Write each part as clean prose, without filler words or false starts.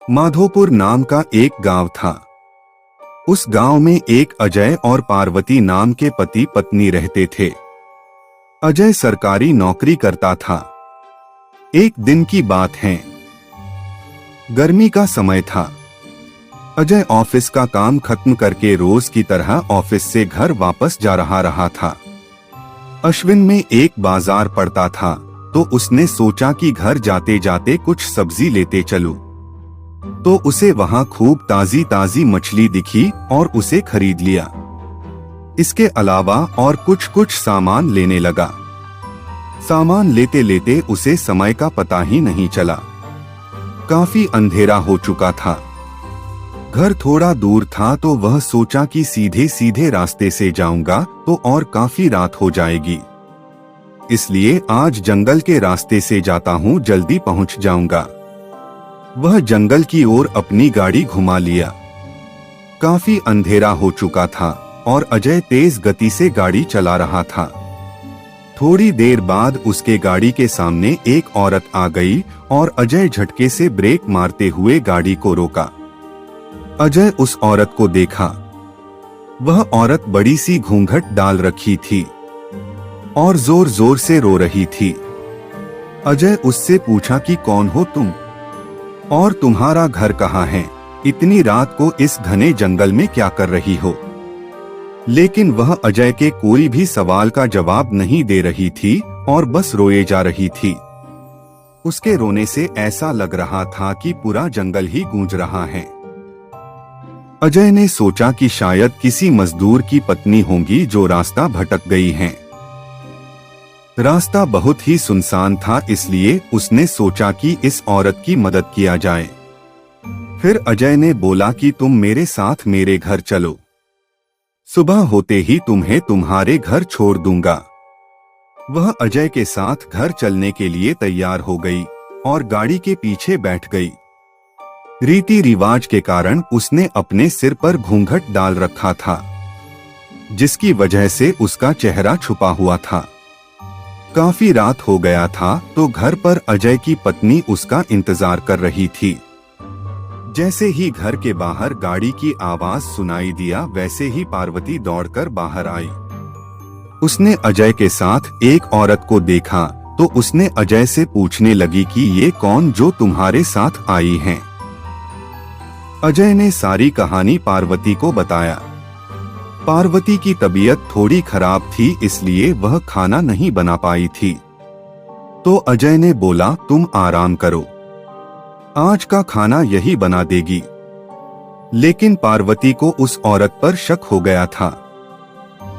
माधोपुर नाम का एक गांव था। उस गांव में एक अजय और पार्वती नाम के पति पत्नी रहते थे। अजय सरकारी नौकरी करता था। एक दिन की बात है, गर्मी का समय था। अजय ऑफिस का काम खत्म करके रोज की तरह ऑफिस से घर वापस जा रहा था। अश्विन में एक बाजार पड़ता था, तो उसने सोचा कि घर जाते जाते कुछ सब्जी लेते चलूं। तो उसे वहां खूब ताजी ताजी मछली दिखी और उसे खरीद लिया। इसके अलावा और कुछ सामान लेने लगा। सामान लेते लेते उसे समय का पता ही नहीं चला। काफी अंधेरा हो चुका था। घर थोड़ा दूर था तो वह सोचा कि सीधे सीधे रास्ते से जाऊंगा तो और काफी रात हो जाएगी, इसलिए आज जंगल के रास्ते से जाता हूँ, जल्दी पहुँच जाऊंगा। वह जंगल की ओर अपनी गाड़ी घुमा लिया। काफी अंधेरा हो चुका था और अजय तेज गति से गाड़ी चला रहा था। थोड़ी देर बाद उसके गाड़ी के सामने एक औरत आ गई और अजय झटके से ब्रेक मारते हुए गाड़ी को रोका। अजय उस औरत को देखा। वह औरत बड़ी सी घूंघट डाल रखी थी और जोर जोर से रो रही थी। अजय उससे पूछा कि कौन हो तुम और तुम्हारा घर कहाँ है? इतनी रात को इस घने जंगल में क्या कर रही हो? लेकिन वह अजय के कोई भी सवाल का जवाब नहीं दे रही थी और बस रोए जा रही थी। उसके रोने से ऐसा लग रहा था कि पूरा जंगल ही गूंज रहा है। अजय ने सोचा कि शायद किसी मजदूर की पत्नी होंगी जो रास्ता भटक गई हैं। रास्ता बहुत ही सुनसान था, इसलिए उसने सोचा कि इस औरत की मदद किया जाए। फिर अजय ने बोला कि तुम मेरे साथ मेरे घर चलो, सुबह होते ही तुम्हें तुम्हारे घर छोड़ दूंगा। वह अजय के साथ घर चलने के लिए तैयार हो गई और गाड़ी के पीछे बैठ गई। रीति रिवाज के कारण उसने अपने सिर पर घूंघट डाल रखा था, जिसकी वजह से उसका चेहरा छुपा हुआ था। काफी रात हो गया था तो घर पर अजय की पत्नी उसका इंतजार कर रही थी। जैसे ही घर के बाहर गाड़ी की आवाज सुनाई दिया, वैसे ही पार्वती दौड़कर बाहर आई। उसने अजय के साथ एक औरत को देखा तो उसने अजय से पूछने लगी कि ये कौन जो तुम्हारे साथ आई हैं? अजय ने सारी कहानी पार्वती को बताया। पार्वती की तबीयत थोड़ी खराब थी, इसलिए वह खाना नहीं बना पाई थी। तो अजय ने बोला, तुम आराम करो, आज का खाना यही बना देगी। लेकिन पार्वती को उस औरत पर शक हो गया था।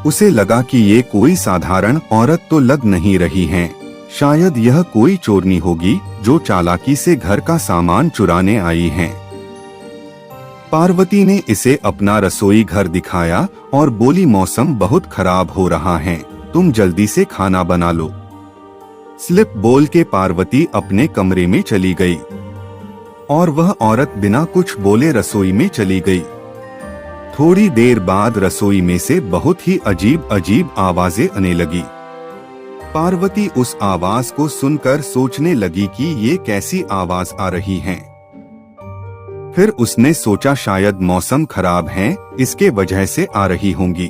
उसे लगा कि ये कोई साधारण औरत तो लग नहीं रही है, शायद यह कोई चोरनी होगी जो चालाकी से घर का सामान चुराने आई है। पार्वती ने इसे अपना रसोई घर दिखाया और बोली, मौसम बहुत खराब हो रहा है, तुम जल्दी से खाना बना लो। स्लिप बोल के पार्वती अपने कमरे में चली गई और वह औरत बिना कुछ बोले रसोई में चली गई। थोड़ी देर बाद रसोई में से बहुत ही अजीब अजीब आवाजें आने लगी। पार्वती उस आवाज को सुनकर सोचने लगी कि ये कैसी आवाज आ रही है। फिर उसने सोचा शायद मौसम खराब है, इसके वजह से आ रही होंगी।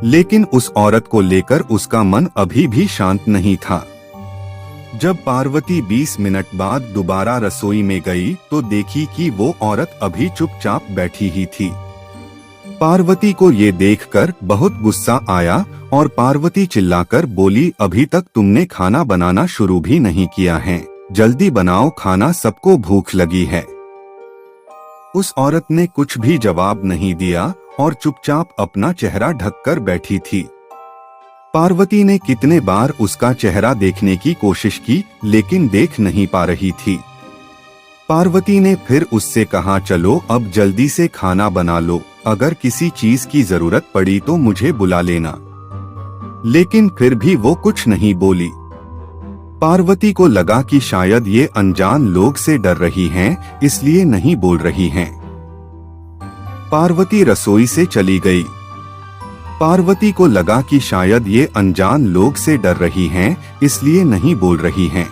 लेकिन उस औरत को लेकर उसका मन अभी भी शांत नहीं था। जब पार्वती 20 मिनट बाद दोबारा रसोई में गई तो देखी कि वो औरत अभी चुपचाप बैठी ही थी। पार्वती को ये देखकर बहुत गुस्सा आया और पार्वती चिल्लाकर बोली, अभी तक तुमने खाना बनाना शुरू भी नहीं किया है, जल्दी बनाओ खाना, सबको भूख लगी है। उस औरत ने कुछ भी जवाब नहीं दिया और चुपचाप अपना चेहरा ढककर बैठी थी। पार्वती ने कितने बार उसका चेहरा देखने की कोशिश की, लेकिन देख नहीं पा रही थी। पार्वती ने फिर उससे कहा, चलो अब जल्दी से खाना बना लो, अगर किसी चीज की जरूरत पड़ी तो मुझे बुला लेना। लेकिन फिर भी वो कुछ नहीं बोली। पार्वती को लगा कि शायद ये अनजान लोग से डर रही हैं, इसलिए नहीं बोल रही हैं। पार्वती रसोई से चली गई। पार्वती को लगा कि शायद ये अनजान लोग से डर रही हैं, इसलिए नहीं बोल रही हैं।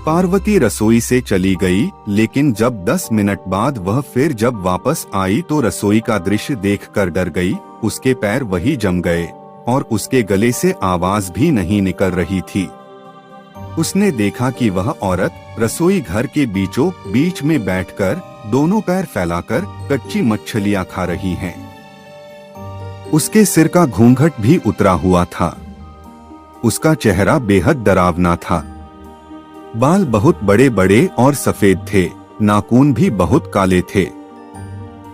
पार्वती रसोई से चली गई, लेकिन जब 10 मिनट बाद वह फिर जब वापस आई तो रसोई का दृश्य देखकर डर गई। उसके पैर वही जम गए और उसके गले से आवाज भी नहीं निकल रही थी। उसने देखा कि वह औरत रसोई घर के बीचों बीच में बैठकर दोनों पैर फैलाकर कच्ची मछलियां खा रही हैं। उसके सिर का घूंघट भी उतरा हुआ था। उसका चेहरा बेहद डरावना था। बाल बहुत बड़े बड़े और सफेद थे, नाखून भी बहुत काले थे।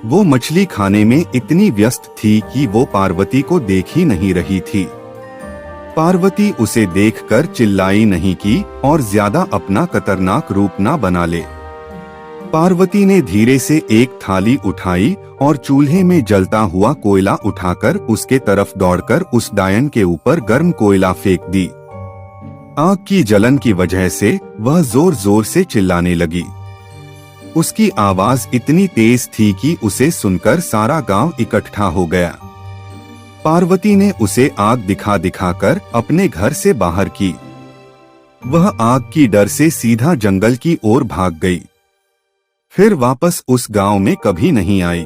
वो मछली खाने में इतनी व्यस्त थी कि वो पार्वती को देख ही नहीं रही थी। पार्वती उसे देखकर चिल्लाई नहीं की और ज्यादा अपना खतरनाक रूप ना बना ले। पार्वती ने धीरे से एक थाली उठाई और चूल्हे में जलता हुआ कोयला उठाकर उसके तरफ दौड़कर उस डायन के ऊपर गर्म कोयला फेंक दी। आग की जलन की वजह से वह जोर जोर से चिल्लाने लगी। उसकी आवाज इतनी तेज थी कि उसे सुनकर सारा गांव इकट्ठा हो गया। पार्वती ने उसे आग दिखा दिखाकर अपने घर से बाहर की। वह आग की डर से सीधा जंगल की ओर भाग गई। फिर वापस उस गांव में कभी नहीं आई।